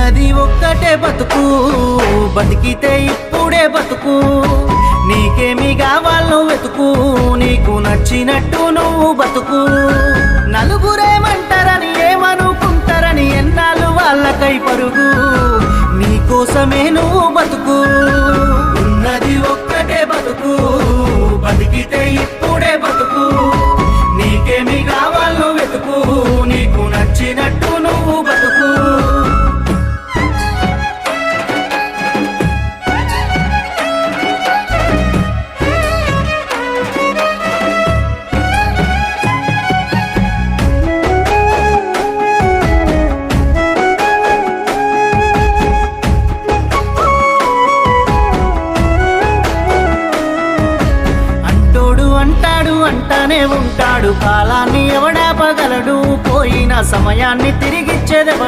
ఉన్నది ఒక్కటే బతుకు, బతికితే ఇప్పుడే బతుకు. నీకేమి కావాలో వెతుకు, నీకు నచ్చినట్టు నువ్వు బతుకు. నలుగురేమంటారని ఏమనుకుంటారని ఎన్నాళ్ళు వాళ్ళకై పరుగు, నీకోసమే నువ్వు బతుకు. ఉన్నది ఒక్కటే బతుకు, బతికితే ఇప్పుడే బతుకు. నీకేమి కావాలో వెతుకు, నీకు నచ్చినట్టు నువ్వు బతుకు. అంటానే ఉంటాడు, కాలాన్ని ఎవడాపగలడు, పోయిన సమయాన్ని తిరిగిచ్చేదెవడు.